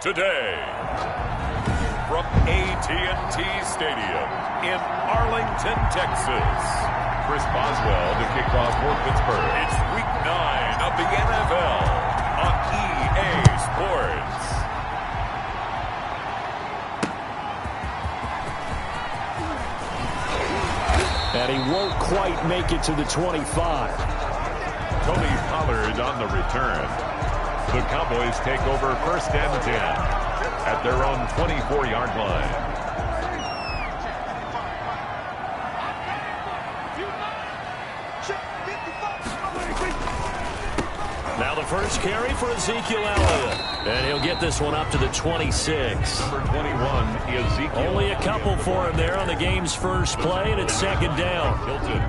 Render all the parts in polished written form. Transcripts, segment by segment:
today. From AT&T Stadium in Arlington, Texas, Chris Boswell to kick off for Pittsburgh. It's Week 9 of the NFL on EA Sports. And he won't quite make it to the 25. Tony Pollard on the return. The Cowboys take over 1st and 10 at their own 24-yard line. Now the first carry for Ezekiel Elliott. And he'll get this one up to the 26. Number 21, Ezekiel. Only a couple for him there on the game's first play, and it's 2nd down. Hilton.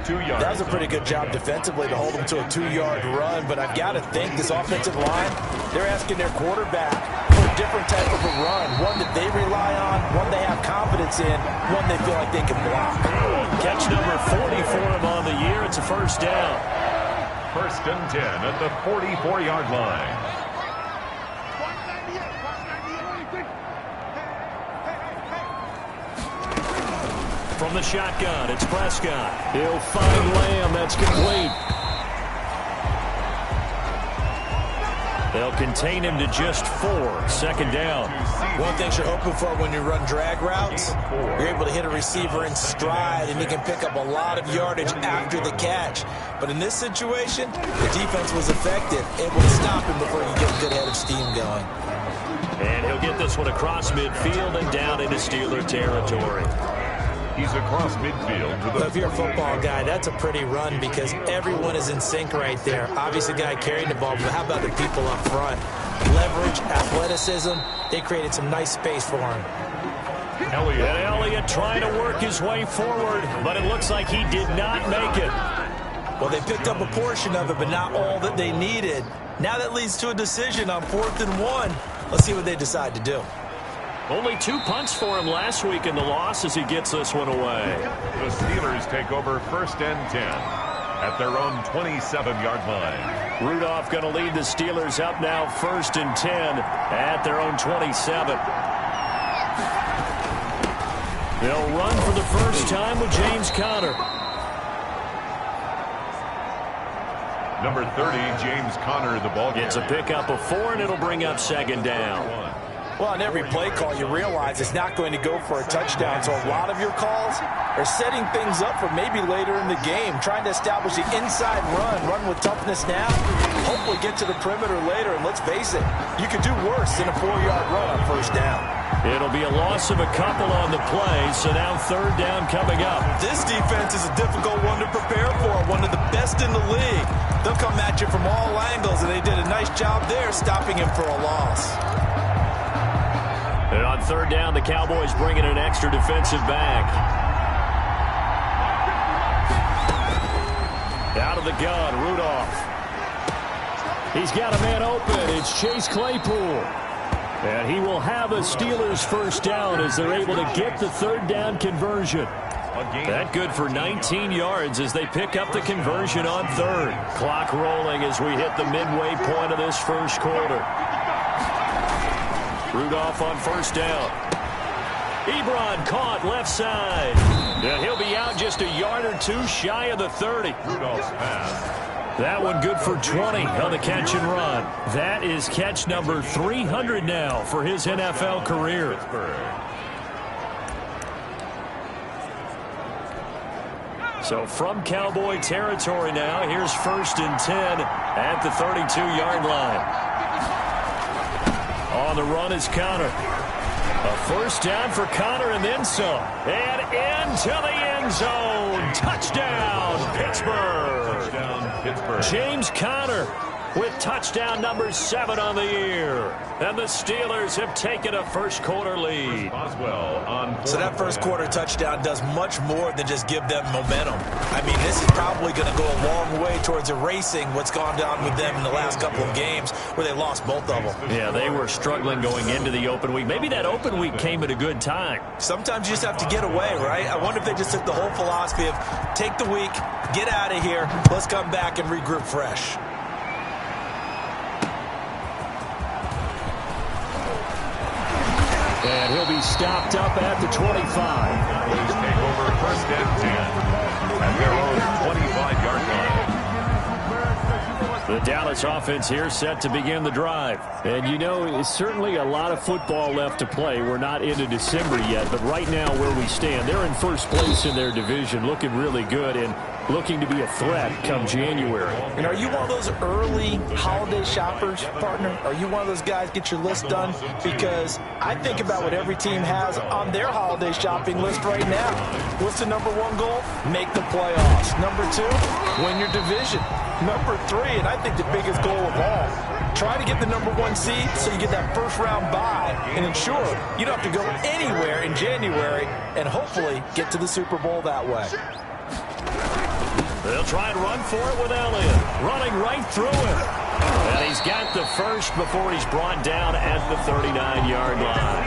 2 yards. That was a pretty good job defensively to hold him to a 2-yard run, but I've got to think this offensive line, they're asking their quarterback for a different type of a run, one that they rely on, one they have confidence in, one they feel like they can block. Catch number 40 for him on the year. It's a 1st down. 1st and 10 at the 44-yard line. From the shotgun, it's Prescott. He'll find Lamb. That's complete. They'll contain him to just 4. 2nd down. One thing you're hoping for when you run drag routes, you're able to hit a receiver in stride, and he can pick up a lot of yardage after the catch. But in this situation, the defense was effective, able to stop him before he get a good head of steam going. And he'll get this one across midfield and down into Steeler territory. He's across midfield. To the if you're a football guy, that's a pretty run because everyone is in sync right there. Obviously, the guy carrying the ball, but how about the people up front? Leverage, athleticism, they created some nice space for him. Elliott trying to work his way forward, but it looks like he did not make it. Well, they picked up a portion of it, but not all that they needed. Now that leads to a decision on 4th and 1. Let's see what they decide to do. Only 2 punts for him last week in the loss as he gets this one away. The Steelers take over 1st and 10 at their own 27-yard line. Rudolph going to lead the Steelers up now 1st and 10 at their own 27. They'll run for the first time with James Conner. Number 30, James Conner, the ball carrier. It's a pickup of 4, and it'll bring up 2nd down. Well, on every play call, you realize it's not going to go for a touchdown, so a lot of your calls are setting things up for maybe later in the game, trying to establish the inside run with toughness now, hopefully get to the perimeter later, and let's face it, you could do worse than a 4-yard run on 1st down. It'll be a loss of a couple on the play, so now 3rd down coming up. This defense is a difficult one to prepare for, one of the best in the league. They'll come at you from all angles, and they did a nice job there stopping him for a loss. And on 3rd down, the Cowboys bring in an extra defensive back. Out of the gun, Rudolph. He's got a man open. It's Chase Claypool. And he will have a Steelers 1st down as they're able to get the 3rd down conversion. That good for 19 yards as they pick up the conversion on 3rd. Clock rolling as we hit the midway point of this 1st quarter. Rudolph on 1st down. Ebron caught left side. And he'll be out just a yard or 2 shy of the 30. Rudolph's pass. That one good for 20 on the catch and run. That is catch number 300 now for his NFL career. So from Cowboy territory now, here's 1st and 10 at the 32-yard line. On the run is Conner. A 1st down for Conner and then some. And into the end zone. Touchdown, Pittsburgh. Touchdown, Pittsburgh. James Conner with touchdown number 7 on the year. And the Steelers have taken a 1st quarter lead. Boswell on. So that 1st quarter touchdown does much more than just give them momentum. I mean, this is probably going to go a long way towards erasing what's gone down with them in the last couple of games where they lost both of them. Yeah, they were struggling going into the open week. Maybe that open week came at a good time. Sometimes you just have to get away, right? I wonder if they just took the whole philosophy of take the week, get out of here, let's come back and regroup fresh. And he'll be stopped up at the 25. Please take over 1st and 10 at their own 25-yard line. The Dallas offense here set to begin the drive. And, you know, it's certainly a lot of football left to play. We're not into December yet, but right now where we stand, they're in first place in their division, looking really good and looking to be a threat come January. And are you one of those early holiday shoppers, partner? Are you one of those guys get your list done? Because I think about what every team has on their holiday shopping list right now. What's the number one goal? Make the playoffs. Number two, win your division. Number three, and I think the biggest goal of all, try to get the number one seed so you get that first round bye and ensure you don't have to go anywhere in January and hopefully get to the Super Bowl that way. They'll try and run for it with Elliott. Running right through him. And he's got the first before he's brought down at the 39-yard line.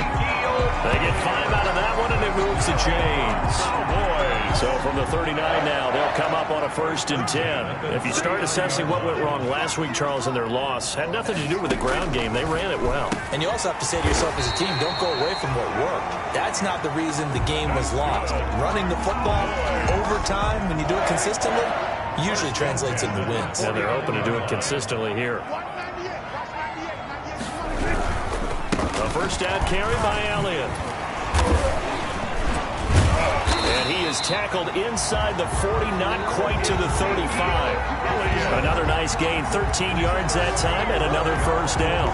They get 5 out of that one, and it moves the chains. So from the 39 now, they'll come up on a 1st and 10. If you start assessing what went wrong last week, Charles, in their loss, had nothing to do with the ground game. They ran it well. And you also have to say to yourself as a team, don't go away from what worked. That's not the reason the game was lost. Running the football over time, when you do it consistently, usually translates into wins. And they're hoping to do it consistently here. A first down carry by Elliott. And he is tackled inside the 40, not quite to the 35. Another nice gain, 13 yards that time, and another first down.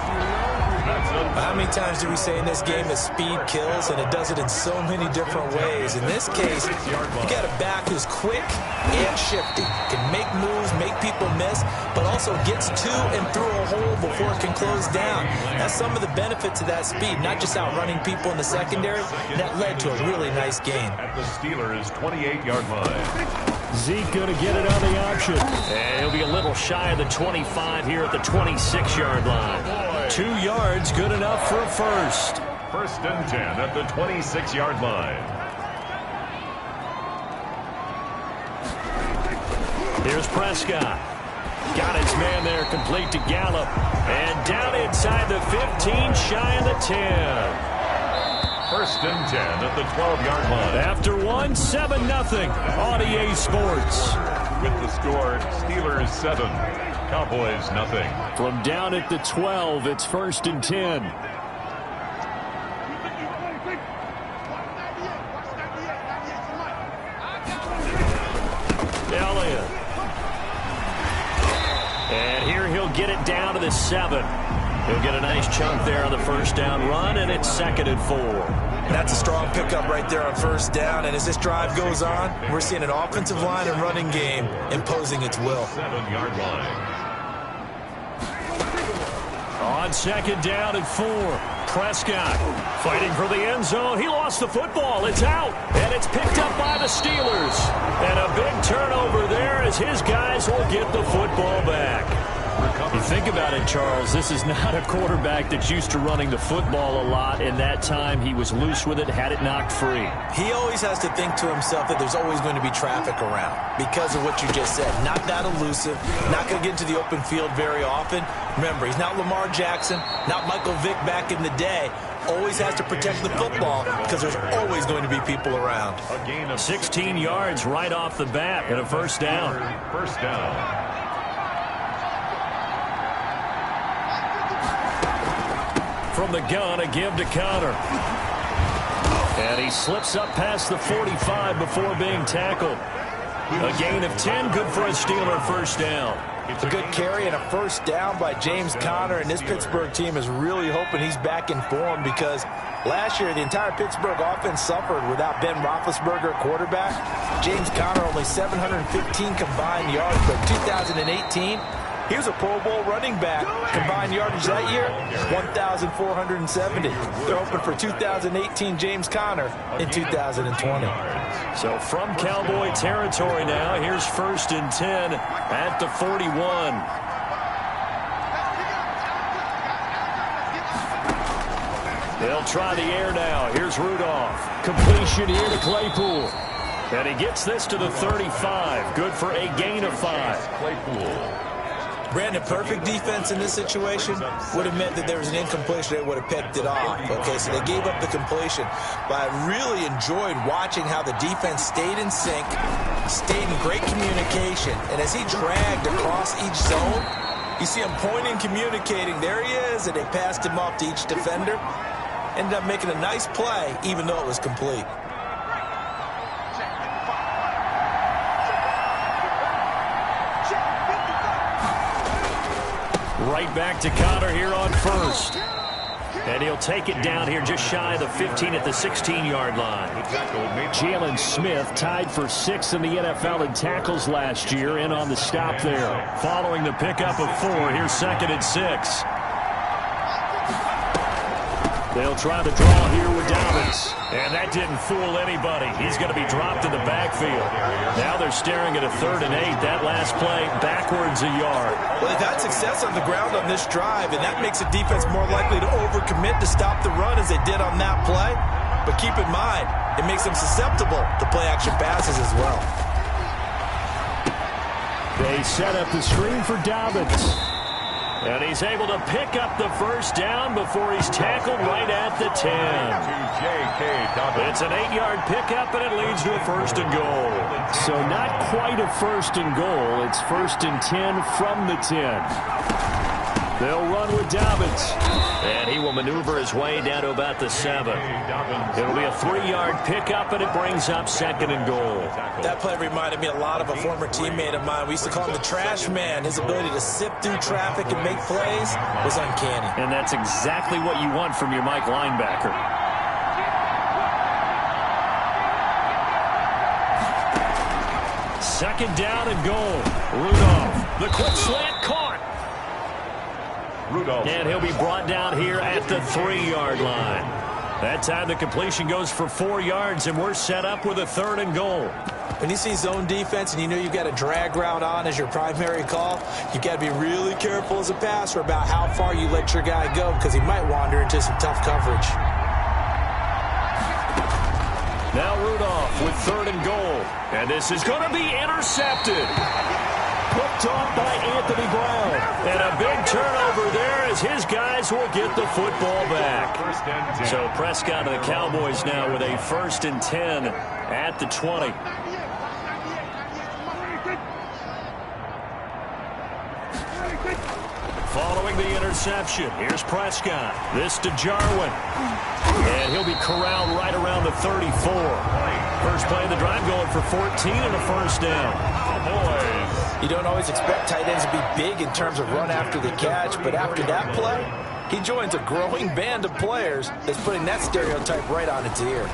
How many times do we say in this game that speed kills, and it does it in so many different ways? In this case, you got a back who's quick and shifty, can make moves, make people miss, but also gets to and through a hole before it can close down. That's some of the benefits of that speed, not just outrunning people in the secondary. That led to a really nice gain. At the Steelers' 28-yard line. Zeke going to get it on the option. And he'll be a little shy of the 25 here at the 26-yard line. 2 yards, good enough for a first. 1st and 10 at the 26-yard line. Here's Prescott. Got his man there, complete to Gallup. And down inside the 15, shy of the 10. 1st and 10 at the 12-yard line. After 1, 7-0 on EA Sports. With the score, Steelers 7, Cowboys 0. From down at the 12, it's 1st and 10. Elliott. And here he'll get it down to the 7. He'll get a nice chunk there on the first down run, and it's 2nd and 4. That's a strong pickup right there on first down, and as this drive goes on, we're seeing an offensive line and running game imposing its will. 7-yard line. On 2nd down and 4, Prescott fighting for the end zone. He lost the football. It's out, and it's picked up by the Steelers. And a big turnover there as his guys will get the football back. You think about it, Charles, this is not a quarterback that's used to running the football a lot, and that time he was loose with it, had it knocked free. He always has to think to himself that there's always going to be traffic around because of what you just said. Not that elusive, not going to get into the open field very often. Remember, he's not Lamar Jackson, not Michael Vick back in the day. Always has to protect the football because there's always going to be people around. A gain of 16 yards right off the bat and a first down. First down. From the gun, a give to Connor. And he slips up past the 45 before being tackled. A gain of 10, good for a Steeler first down. It's a good carry and a first down by James Conner, and this Pittsburgh team is really hoping he's back in form because last year the entire Pittsburgh offense suffered without Ben Roethlisberger at quarterback. James Conner only 715 combined yards, but 2018 he was a Pro Bowl running back. Combined yardage that year, 1,470. They're hoping for 2018 James Conner in 2020. So from Cowboy territory now, here's 1st and 10 at the 41. They'll try the air now. Here's Rudolph. Completion here to Claypool. And he gets this to the 35. Good for a gain of 5. Claypool. Brandon, perfect defense in this situation would have meant that there was an incompletion. They would have picked it off. Okay, so they gave up the completion. But I really enjoyed watching how the defense stayed in sync, stayed in great communication. And as he dragged across each zone, you see him pointing, communicating. There he is, and they passed him off to each defender. Ended up making a nice play, even though it was complete. Right back to Connor here on first. And he'll take it down here just shy of the 15 at the 16-yard line. Jalen Smith tied for 6th in the NFL in tackles last year, in on the stop there. Following the pickup of 4, here's 2nd and 6. They'll try the draw here with Dobbins. And that didn't fool anybody. He's going to be dropped in the backfield. Now they're staring at a 3rd and 8. That last play backwards a yard. Well, they've had success on the ground on this drive, and that makes the defense more likely to overcommit to stop the run as they did on that play. But keep in mind, it makes them susceptible to play-action passes as well. They set up the screen for Dobbins. And he's able to pick up the first down before he's tackled right at the 10. It's an 8-yard pickup, and it leads to a 1st and goal. So not quite a 1st and goal. It's 1st and 10 from the 10. They'll run with Dobbins. And he will maneuver his way down to about the 7. It'll be a 3-yard pickup, and it brings up 2nd and goal. That play reminded me a lot of a former teammate of mine. We used to call him the trash man. His ability to sift through traffic and make plays was uncanny. And that's exactly what you want from your Mike linebacker. Second down and goal. Rudolph, the quick slant caught. And he'll be brought down here at the 3-yard line. That time the completion goes for 4 yards, and we're set up with a 3rd and goal. When you see zone defense and you know you've got a drag route on as your primary call, you've got to be really careful as a passer about how far you let your guy go, because he might wander into some tough coverage. Now Rudolph with 3rd and goal. And this is going to be intercepted. Picked off by Anthony Brown. And a big turnover there as his guys will get the football back. So Prescott and the Cowboys now with a 1st and 10 at the 20. Following the interception, here's Prescott. This to Jarwin. And he'll be corralled right around the 34. First play of the drive going for 14 and a 1st down. You don't always expect tight ends to be big in terms of run after the catch, but after that play, he joins a growing band of players that's putting that stereotype right on its ear.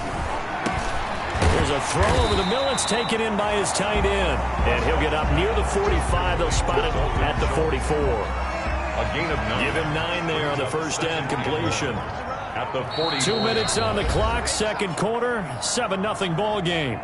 There's a throw over the middle. It's taken in by his tight end. And he'll get up near the 45. They'll spot it at the 44. A gain of 9. Give him 9 there on the first down completion. At the 40. 2 minutes on the clock, second quarter, 7-0 ball game.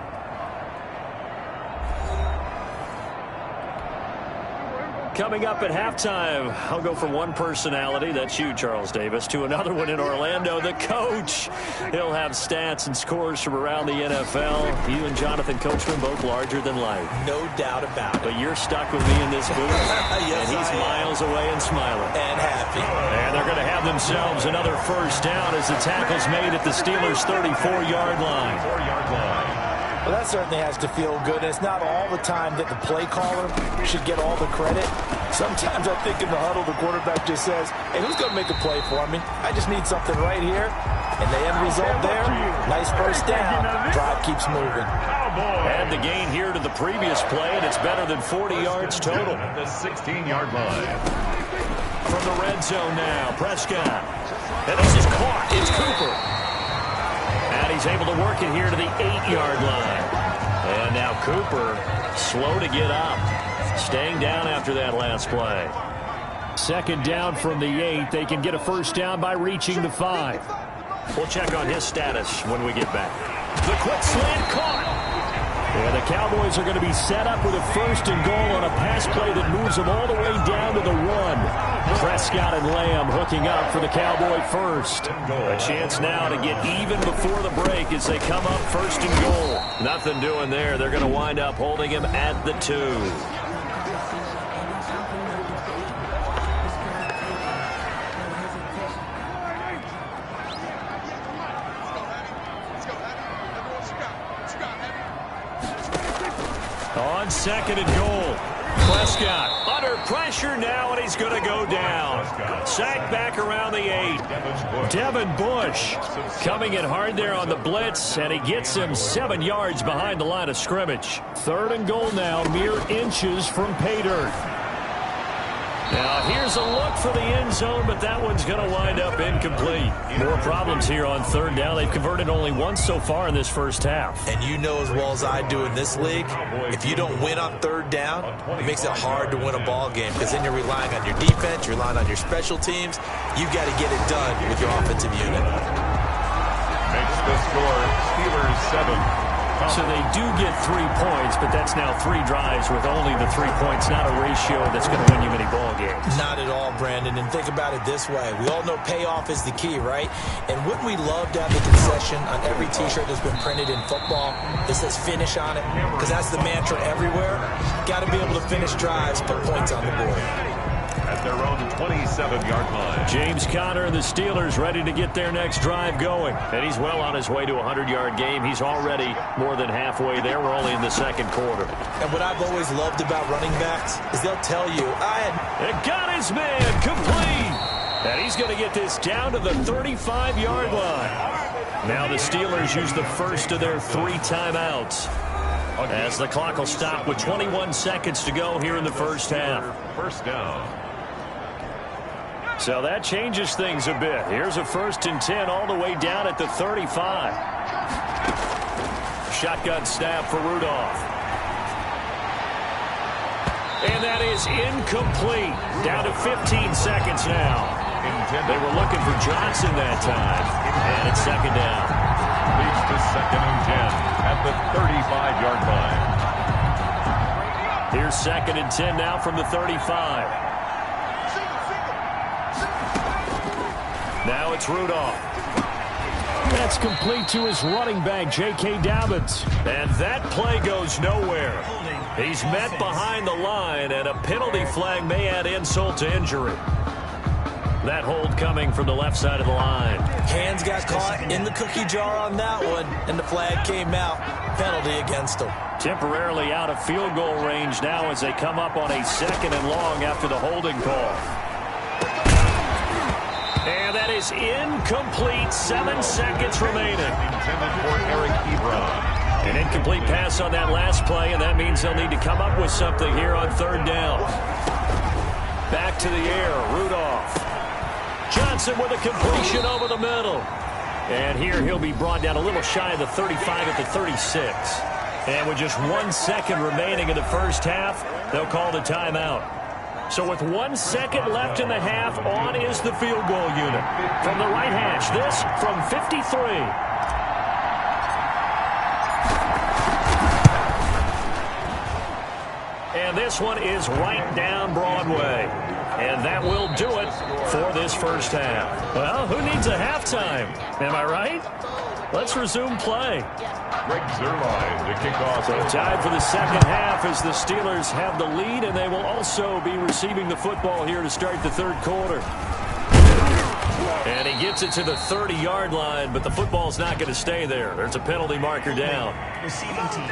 Coming up at halftime, I'll go from one personality, that's you, Charles Davis, to another one in Orlando, the coach. He'll have stats and scores from around the NFL. You and Jonathan Coachman both larger than life. No doubt about it. But you're stuck with me in this booth, yes, and he's miles away and smiling. And happy. And they're going to have themselves another first down as the tackle's made at the Steelers' 34-yard line. 4-yard line. Well, that certainly has to feel good. It's not all the time that the play caller should get all the credit. Sometimes I think in the huddle, the quarterback just says, hey, who's going to make a play for me? I just need something right here. And the end result there, nice first down. Drive keeps moving. Add the gain here to the previous play, and it's better than 40 yards total. At the 16-yard line. From the red zone now, Prescott. And this is caught. It's Cooper. And he's able to work it here to the 8-yard line. And now Cooper, slow to get up. Staying down after that last play. Second down from the 8. They can get a first down by reaching the 5. We'll check on his status when we get back. The quick slant caught. And the Cowboys are going to be set up with a first and goal on a pass play that moves them all the way down to the 1. Prescott and Lamb hooking up for the Cowboy first. A chance now to get even before the break as they come up first and goal. Nothing doing there. They're going to wind up holding him at the 2. On second and goal. Prescott under pressure now, and he's going to go down. Sacked back around the 8. Devin Bush coming in hard there on the blitz, and he gets him 7 yards behind the line of scrimmage. Third and goal now, mere inches from pay dirt. Now, here's a look for the end zone, but that one's going to wind up incomplete. More problems here on third down. They've converted only once so far in this first half. And you know as well as I do in this league, if you don't win on third down, it makes it hard to win a ball game because then you're relying on your defense, you're relying on your special teams. You've got to get it done with your offensive unit. Makes the score Steelers 7. So they do get 3 points, but that's now 3 drives with only the 3 points, not a ratio that's going to win you many ball games. Not at all, Brandon. And think about it this way. We all know payoff is the key, right? And wouldn't we love to have the concession on every T-shirt that's been printed in football that says finish on it? Because that's the mantra everywhere. Got to be able to finish drives, put points on the board. At their own 27-yard line. James Conner and the Steelers ready to get their next drive going. And he's well on his way to a 100-yard game. He's already more than halfway there. We're only in the second quarter. And what I've always loved about running backs is they'll tell you, and got his man complete. And he's going to get this down to the 35-yard line. Now the Steelers use the first of their 3 timeouts, as the clock will stop with 21 seconds to go here in the first half. First down. So that changes things a bit. Here's a 1st and 10 all the way down at the 35. Shotgun snap for Rudolph. And that is incomplete. Down to 15 seconds now. They were looking for Johnson that time. And it's second down. Leads to 2nd and 10 at the 35-yard line. Here's 2nd and 10 now from the 35. Now it's Rudolph. That's complete to his running back, J.K. Dobbins. And that play goes nowhere. He's met behind the line, and a penalty flag may add insult to injury. That hold coming from the left side of the line. Hands got caught in the cookie jar on that one, and the flag came out. Penalty against him. Temporarily out of field goal range now as they come up on a 2nd and long after the holding call. And that is incomplete. 7 seconds remaining. Intended for Eric Ebron. An incomplete pass on that last play, and that means they'll need to come up with something here on third down. Back to the air, Rudolph. Johnson with a completion over the middle. And here he'll be brought down a little shy of the 35 at the 36. And with just 1 second remaining in the first half, they'll call the timeout. So with 1 second left in the half, on is the field goal unit. From the right hash, this from 53. And this one is right down Broadway. And that will do it for this first half. Well, who needs a halftime? Am I right? Let's resume play. Greg Zuerlein to kick off. So tied for the second half as the Steelers have the lead, and they will also be receiving the football here to start the third quarter. And he gets it to the 30-yard line, but the football's not going to stay there. There's a penalty marker down. Receiving team.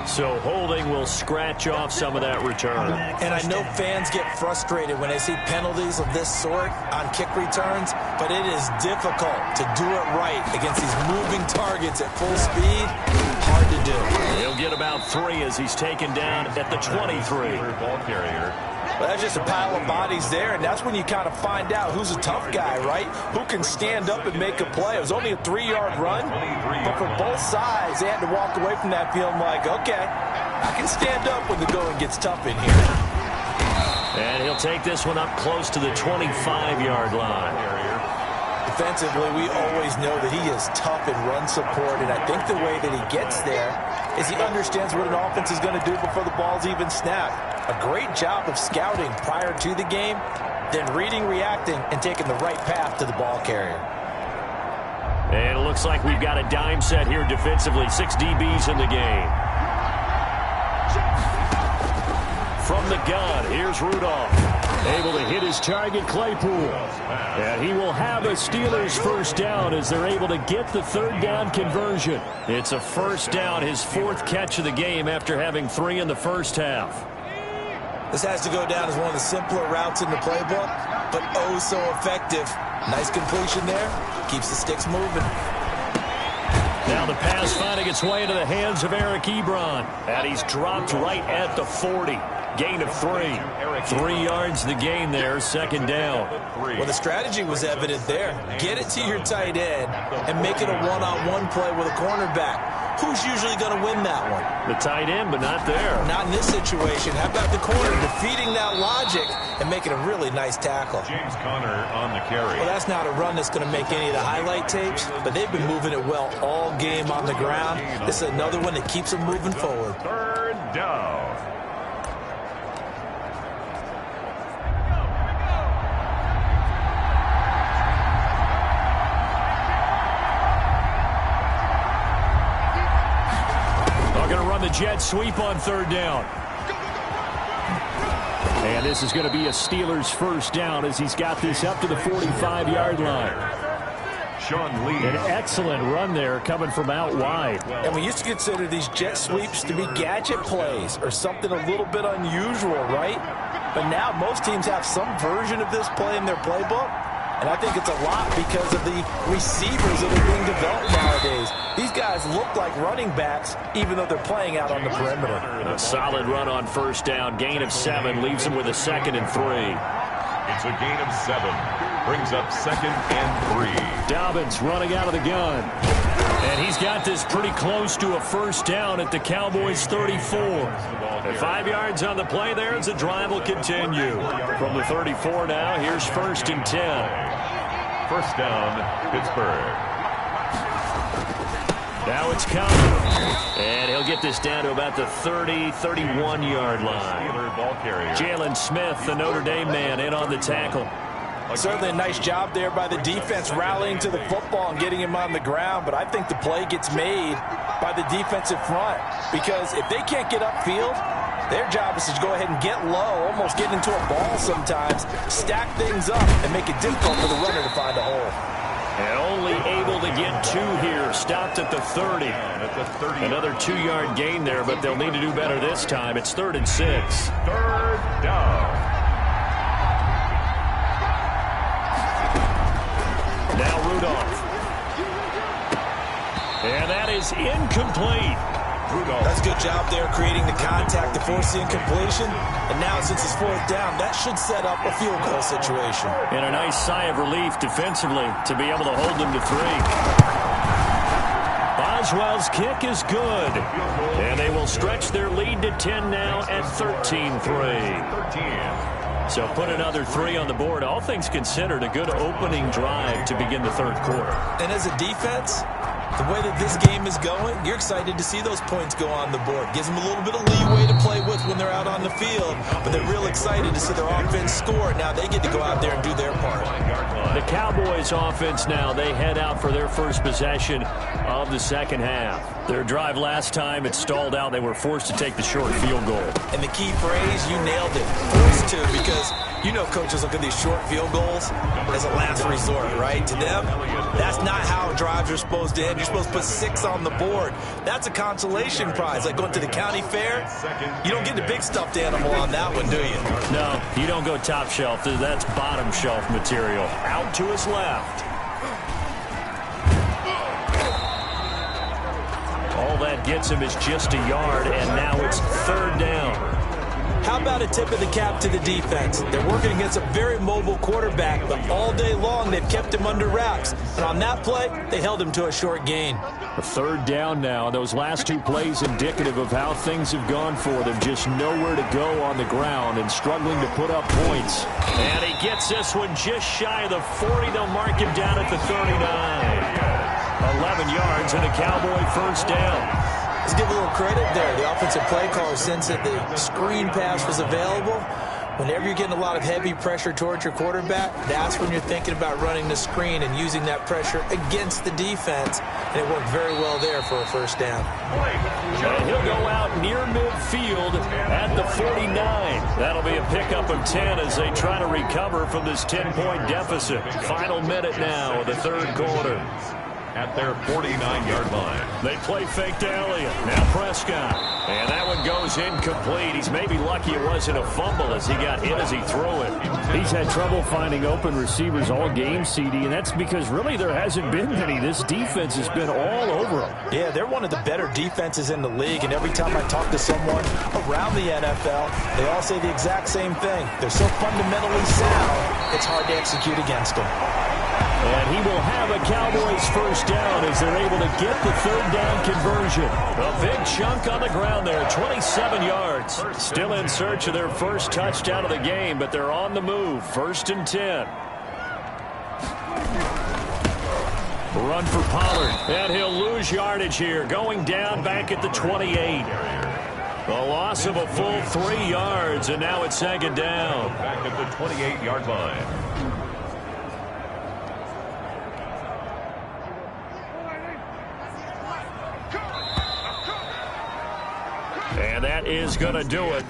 So holding will scratch off some of that return. And I know fans get frustrated when they see penalties of this sort on kick returns, but it is difficult to do it right against these moving targets at full speed. Hard to do. He'll get about 3 as he's taken down at the 23. Ball carrier. Well, that's just a pile of bodies there, and that's when you kind of find out who's a tough guy, right? Who can stand up and make a play. It was only a 3-yard run, but for both sides, they had to walk away from that feeling like, okay, I can stand up when the going gets tough in here. And he'll take this one up close to the 25-yard line. Defensively, we always know that he is tough in run support, and I think the way that he gets there is he understands what an offense is going to do before the ball's even snapped. A great job of scouting prior to the game, then reading, reacting, and taking the right path to the ball carrier. And it looks like we've got a dime set here defensively. 6 DBs in the game. From the gun, here's Rudolph. Able to hit his target, Claypool. And he will have a Steelers first down as they're able to get the third down conversion. It's a first down, his fourth catch of the game after having 3 in the first half. This has to go down as one of the simpler routes in the playbook, but oh so effective. Nice completion there. Keeps the sticks moving. Now the pass finding its way into the hands of Eric Ebron. And he's dropped right at the 40. Gain of 3. 3 yards the gain there, second down. Well, the strategy was evident there. Get it to your tight end and make it a one-on-one play with a cornerback. Who's usually going to win that one? The tight end, but not there. Not in this situation. How about the corner defeating that logic and making a really nice tackle? James Conner on the carry. Well, that's not a run that's going to make any of the highlight tapes, but they've been moving it well all game on the ground. This is another one that keeps them moving forward. Third down. The jet sweep on third down. And this is going to be a Steelers first down as he's got this up to the 45-yard line. Sean Lee. An excellent run there coming from out wide. And we used to consider these jet sweeps to be gadget plays or something a little bit unusual, right? But now most teams have some version of this play in their playbook. And I think it's a lot because of the receivers that are being developed nowadays. These guys look like running backs, even though they're playing out on the perimeter. A solid run on first down. Gain of 7 leaves them with a 2nd and 3. It's a gain of 7. Brings up 2nd and 3. Dobbins running out of the gun. And he's got this pretty close to a first down at the Cowboys' 34. And 5 yards on the play there as the drive will continue. From the 34 now, here's 1st and 10. First down, Pittsburgh. Now it's Conner. And he'll get this down to about the 30, 31-yard line. Jalen Smith, the Notre Dame man, in on the tackle. Certainly a nice job there by the defense rallying to the football and getting him on the ground, but I think the play gets made by the defensive front because if they can't get upfield, their job is to go ahead and get low, almost get into a ball sometimes, stack things up, and make it difficult for the runner to find a hole. And only able to get 2 here, stopped at the 30. Another 2-yard gain there, but they'll need to do better this time. It's 3rd and 6. Third down. Now Rudolph. And that is incomplete. That's a good job there creating the contact to force the incompletion. And now since it's 4th down, that should set up a field goal situation. And a nice sigh of relief defensively to be able to hold them to 3. Boswell's kick is good. And they will stretch their lead to 10 now at 13-3. So put another 3 on the board. All things considered, a good opening drive to begin the third quarter. And as a defense, the way that this game is going, you're excited to see those points go on the board. Gives them a little bit of leeway to play with when they're out on the field, but they're real excited to see their offense score. Now they get to go out there and do their part. The Cowboys offense now, they head out for their first possession of the second half. Their drive last time, it stalled out. They were forced to take the short field goal. And the key phrase, you nailed it, forced to, because you know coaches look at these short field goals as a last resort, right? To them, that's not how drives are supposed to end. You're supposed to put 6 on the board. That's a consolation prize, like going to the county fair. You don't get the big stuffed animal on that one, do you? No, you don't go top shelf. That's bottom shelf material. Out to his left. All that gets him is just a yard, and now it's 3rd down. How about a tip of the cap to the defense? They're working against a very mobile quarterback, but all day long they've kept him under wraps. And on that play, they held him to a short gain. A 3rd down now. Those last 2 plays indicative of how things have gone for them. Just nowhere to go on the ground and struggling to put up points. And he gets this one just shy of the 40. They'll mark him down at the 39. 11 yards and a Cowboy first down. Let's give a little credit there. The offensive play caller sensed that the screen pass was available. Whenever you're getting a lot of heavy pressure towards your quarterback, that's when you're thinking about running the screen and using that pressure against the defense. And it worked very well there for a first down. And he'll go out near midfield at the 49. That'll be a pickup of 10 as they try to recover from this 10-point deficit. Final minute now of the third quarter. At their 49-yard line. They play fake to Elliott. Now Prescott. And that one goes incomplete. He's maybe lucky it wasn't a fumble as he got hit as he threw it. He's had trouble finding open receivers all game, CD, and that's because really there hasn't been many. This defense has been all over them. Yeah, they're one of the better defenses in the league, and every time I talk to someone around the NFL, they all say the exact same thing. They're so fundamentally sound, it's hard to execute against them. And he will have a Cowboys first down as they're able to get the third down conversion. A big chunk on the ground there, 27 yards. Still in search of their first touchdown of the game, but they're on the move. 1st and 10. Run for Pollard. And he'll lose yardage here, going down back at the 28. A loss of a full 3 yards, and now it's 2nd down. Back at the 28-yard line. And that is going to do it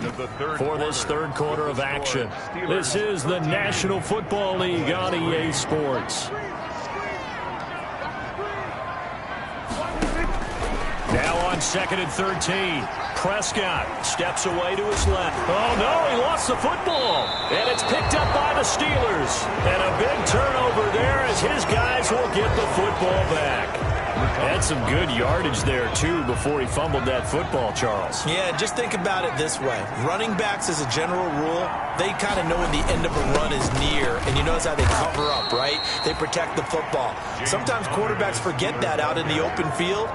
for this third quarter of action. This is the National Football League on EA Sports. Now on 2nd and 13. Prescott steps away to his left. Oh, no, he lost the football. And it's picked up by the Steelers. And a big turnover there as his guys will get the football back. Had some good yardage there, too, before he fumbled that football, Charles. Yeah, just think about it this way. Running backs, as a general rule, they kind of know when the end of a run is near, and you notice how they cover up, right? They protect the football. Sometimes quarterbacks forget that out in the open field.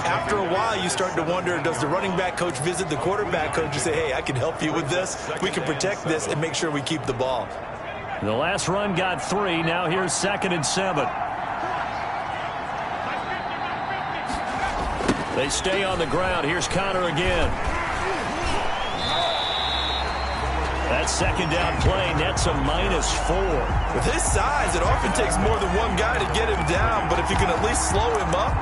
After a while, you start to wonder, does the running back coach visit the quarterback coach and say, hey, I can help you with this. We can protect this and make sure we keep the ball. The last run got 3. Now here's 2nd and 7. They stay on the ground. Here's Connor again. That 2nd down play nets a -4. With his size, it often takes more than one guy to get him down, but if you can at least slow him up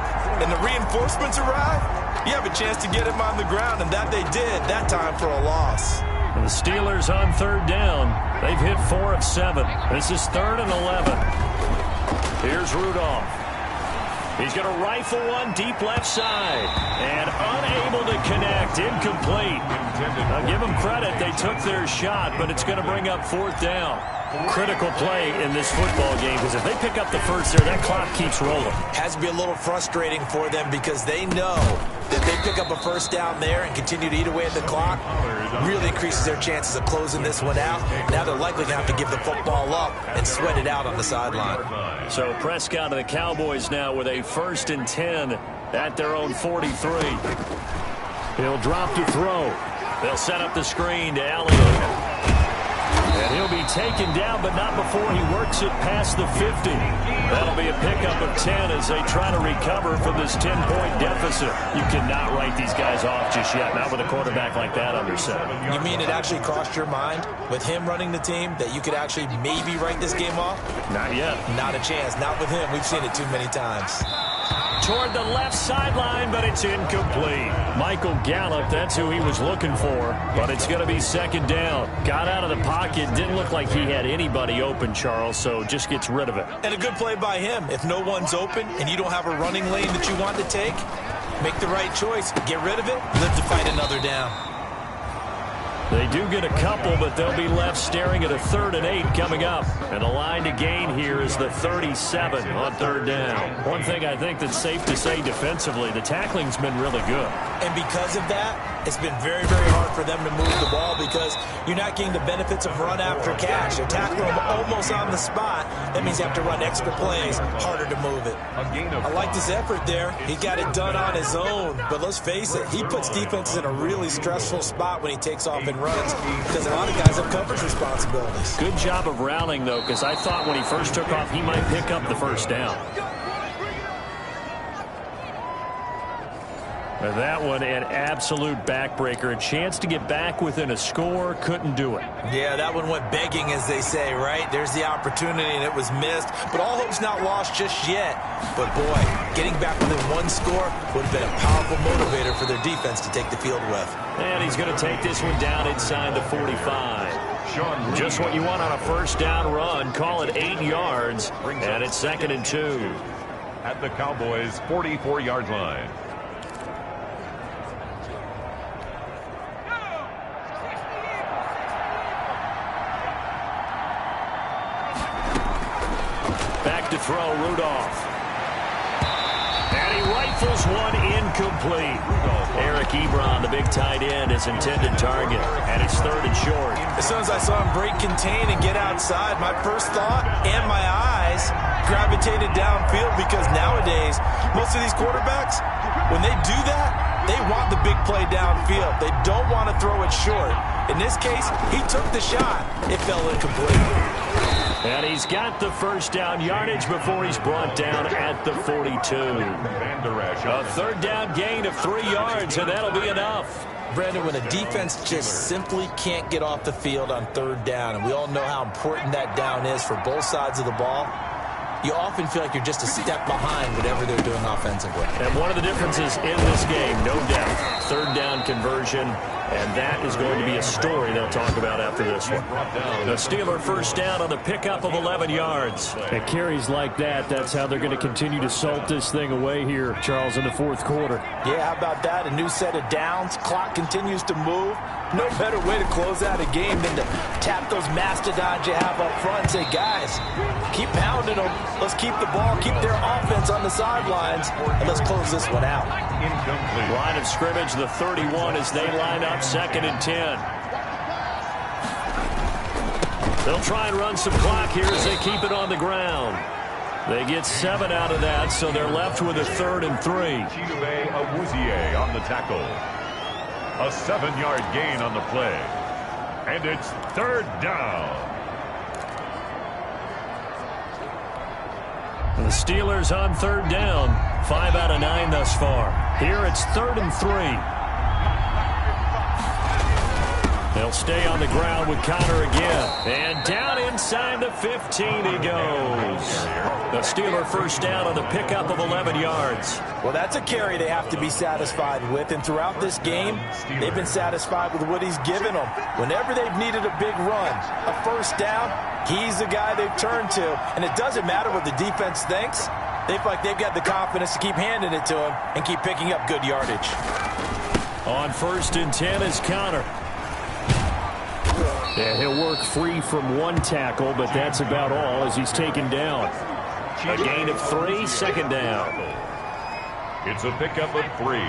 and the reinforcements arrive, you have a chance to get him on the ground, and that they did that time for a loss. And the Steelers on 3rd down. They've hit 4 of 7. This is 3rd and 11. Here's Rudolph. He's going to rifle one deep left side. And unable to connect. Incomplete. Now give them credit. They took their shot, but it's going to bring up 4th down. Critical play in this football game, because if they pick up the first there, that clock keeps rolling. Has to be a little frustrating for them because they know that they pick up a first down there and continue to eat away at the clock, really increases their chances of closing this one out. Now they're likely going to have to give the football up and sweat it out on the sideline. So Prescott and the Cowboys now with a 1st and 10 at their own 43. He'll drop to throw. They'll set up the screen to Elliott. And he'll be taken down, but not before he works it past the 50. That'll be a pickup of 10 as they try to recover from this 10-point deficit. You cannot write these guys off just yet, not with a quarterback like that under center. You mean it actually crossed your mind with him running the team that you could actually maybe write this game off? Not yet. Not a chance. Not with him. We've seen it too many times. Toward the left sideline, but it's incomplete. Michael Gallup, that's who he was looking for, but it's going to be 2nd down. Got out of the pocket, didn't look like he had anybody open, Charles, so just gets rid of it. And a good play by him. If no one's open and you don't have a running lane that you want to take, make the right choice. Get rid of it, live to fight another down. They do get a couple, but they'll be left staring at a 3rd and 8 coming up. And the line to gain here is the 37 on 3rd down. One thing I think that's safe to say defensively, the tackling's been really good. And because of that, it's been very, very hard for them to move the ball because you're not getting the benefits of run after catch. You're tackling them almost on the spot. That means you have to run extra plays, harder to move it. I like this effort there. He got it done on his own. But let's face it, he puts defenses in a really stressful spot when he takes off and runs because a lot of guys have coverage responsibilities. Good job of rallying, though, because I thought when he first took off, he might pick up the first down. That one an absolute backbreaker. A chance to get back within a score, couldn't do it. Yeah, that one went begging, as they say, right? There's the opportunity, and it was missed. But all hope's not lost just yet. But, boy, getting back within one score would have been a powerful motivator for their defense to take the field with. And he's going to take this one down inside the 45. Just what you want on a first down run. Call it 8 yards, and it's 2nd and 2. At the Cowboys' 44-yard line. Back to throw, Rudolph. And he rifles one incomplete. Eric Ebron, the big tight end, his intended target. And it's 3rd and short. As soon as I saw him break contain and get outside, my first thought and my eyes gravitated downfield, because nowadays, most of these quarterbacks, when they do that, they want the big play downfield. They don't want to throw it short. In this case, he took the shot. It fell incomplete. And he's got the first down yardage before he's brought down at the 42. A 3rd down gain of 3 yards, and that'll be enough. Brandon, when a defense just simply can't get off the field on 3rd down, and we all know how important that down is for both sides of the ball, you often feel like you're just a step behind whatever they're doing offensively. And one of the differences in this game, no doubt, 3rd down conversion, and that is going to be a story they'll talk about after this one. The Steeler first down on the pickup of 11 yards. At carries like that, that's how they're going to continue to salt this thing away here, Charles, in the 4th quarter. Yeah, how about that? A new set of downs. Clock continues to move. No better way to close out a game than to tap those mastodons you have up front and say, guys, keep pounding them. Let's keep the ball, keep their offense on the sidelines, and let's close this one out. Incomplete. Line of scrimmage, the 31 as they line up, 2nd and 10. They'll try and run some clock here as they keep it on the ground. They get 7 out of that, so they're left with a 3rd and 3. Chidobe Awuzie on the tackle. A 7-yard gain on the play. And it's 3rd down. The Steelers on 3rd down. 5 out of 9 thus far. Here it's 3rd and 3. They'll stay on the ground with Connor again. And down inside the 15 he goes. The Steeler first down on the pickup of 11 yards. Well, that's a carry they have to be satisfied with. And throughout this game, they've been satisfied with what he's given them. Whenever they've needed a big run, a first down, he's the guy they've turned to. And it doesn't matter what the defense thinks. They feel like they've got the confidence to keep handing it to him and keep picking up good yardage. On 1st and 10 is Connor. Yeah, he'll work free from one tackle, but that's about all as he's taken down. A gain of 3, 2nd down. It's a pickup of 3.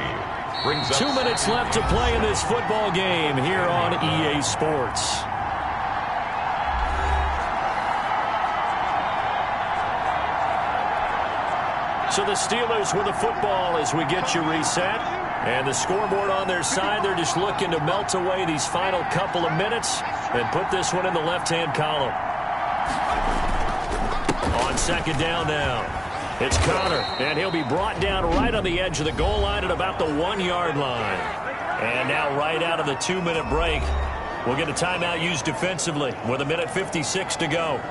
Brings up 2 minutes left to play in this football game here on EA Sports. So the Steelers with the football as we get you reset. And the scoreboard on their side, they're just looking to melt away these final couple of minutes and put this one in the left-hand column. On 2nd down now, it's Connor, and he'll be brought down right on the edge of the goal line at about the 1-yard line. And now right out of the 2-minute break, we'll get a timeout used defensively with 1:56 to go.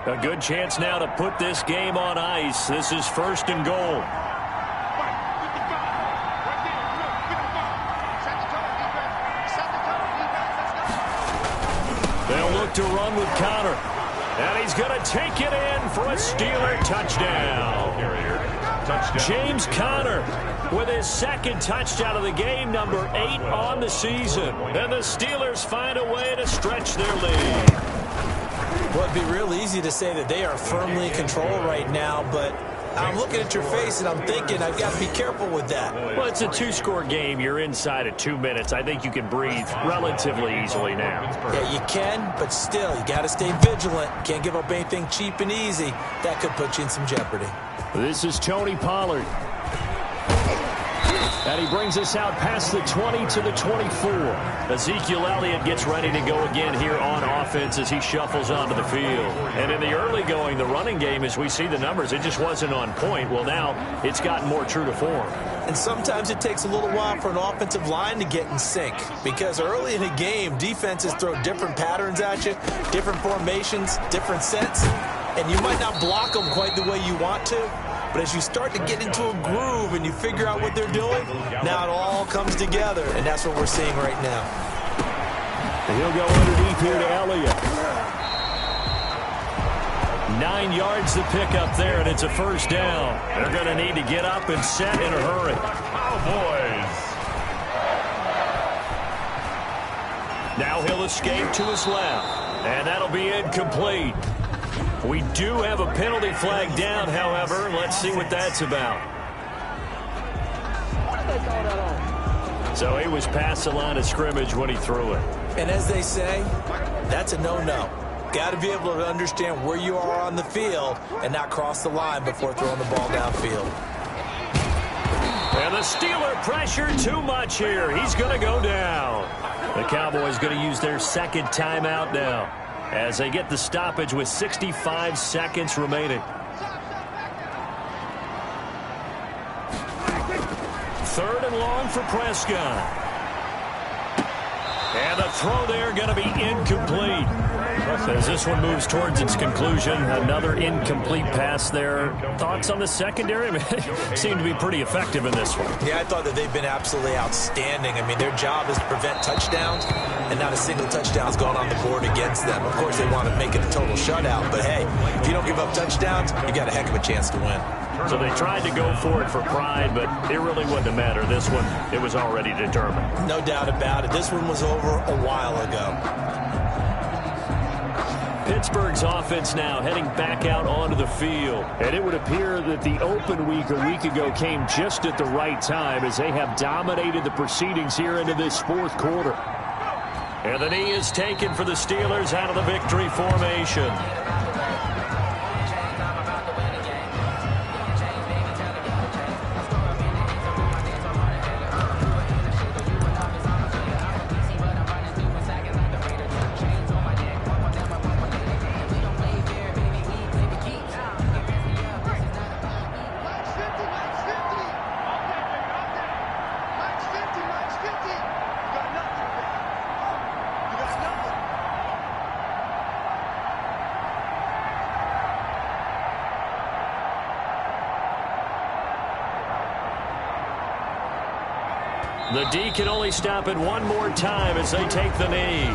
A good chance now to put this game on ice. This is 1st and goal. They'll look to run with Connor. And he's going to take it in for a Steeler touchdown. James Conner with his 2nd touchdown of the game, number 8 on the season. And the Steelers find a way to stretch their lead. Well, it'd be real easy to say that they are firmly in control right now, but I'm looking at your face and I'm thinking I've got to be careful with that. Well, it's a 2-score game. You're inside at 2 minutes. I think you can breathe relatively easily now. Yeah, you can, but still, you got to stay vigilant. Can't give up anything cheap and easy. That could put you in some jeopardy. This is Tony Pollard. And he brings us out past the 20 to the 24. Ezekiel Elliott gets ready to go again here on offense as he shuffles onto the field. And in the early going, the running game, as we see the numbers, it just wasn't on point. Well, now it's gotten more true to form. And sometimes it takes a little while for an offensive line to get in sync, because early in a game, defenses throw different patterns at you, different formations, different sets, and you might not block them quite the way you want to. But as you start to get into a groove and you figure out what they're doing, now it all comes together, and that's what we're seeing right now. And he'll go underneath here to Elliott. 9 yards to pick up there, and it's a first down. They're going to need to get up and set in a hurry. Cowboys. Now he'll escape to his left, and that'll be incomplete. We do have a penalty flag down, however. Let's see what that's about. So he was past the line of scrimmage when he threw it. And as they say, that's a no-no. Got to be able to understand where you are on the field and not cross the line before throwing the ball downfield. And the Steeler pressure too much here. He's going to go down. The Cowboys going to use their second timeout now, as they get the stoppage with 65 seconds remaining. Third and long for Prescott. And the throw there going to be incomplete. As this one moves towards its conclusion, another incomplete pass there. Thoughts on the secondary? I mean, they seem to be pretty effective in this one. Yeah, I thought that they've been absolutely outstanding. I mean, their job is to prevent touchdowns, and not a single touchdown's gone on the board against them. Of course, they want to make it a total shutout, but hey, if you don't give up touchdowns, you got a heck of a chance to win. So they tried to go for it for pride, but it really wouldn't have mattered. This one, it was already determined. No doubt about it. This one was over a while ago. Pittsburgh's offense now heading back out onto the field. And it would appear that the open week a week ago came just at the right time, as they have dominated the proceedings here into this fourth quarter. And the knee is taken for the Steelers out of the victory formation. The D can only stop it one more time as they take the knee.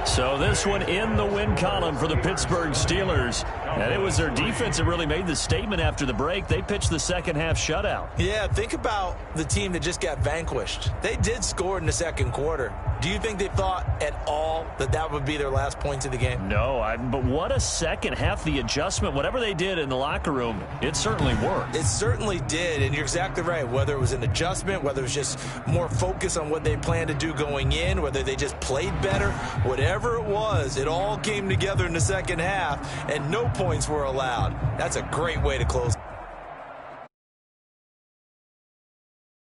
So this one in the win column for the Pittsburgh Steelers. And it was their defense that really made the statement after the break. They pitched the second half shutout. Yeah, think about the team that just got vanquished. They did score in the second quarter. Do you think they thought at all that that would be their last points of the game? No, but what a second half. The adjustment, whatever they did in the locker room, it certainly worked. It certainly did, and you're exactly right. Whether it was an adjustment, whether it was just more focus on what they planned to do going in, whether they just played better, whatever it was, it all came together in the second half, and no points were allowed. That's a great way to close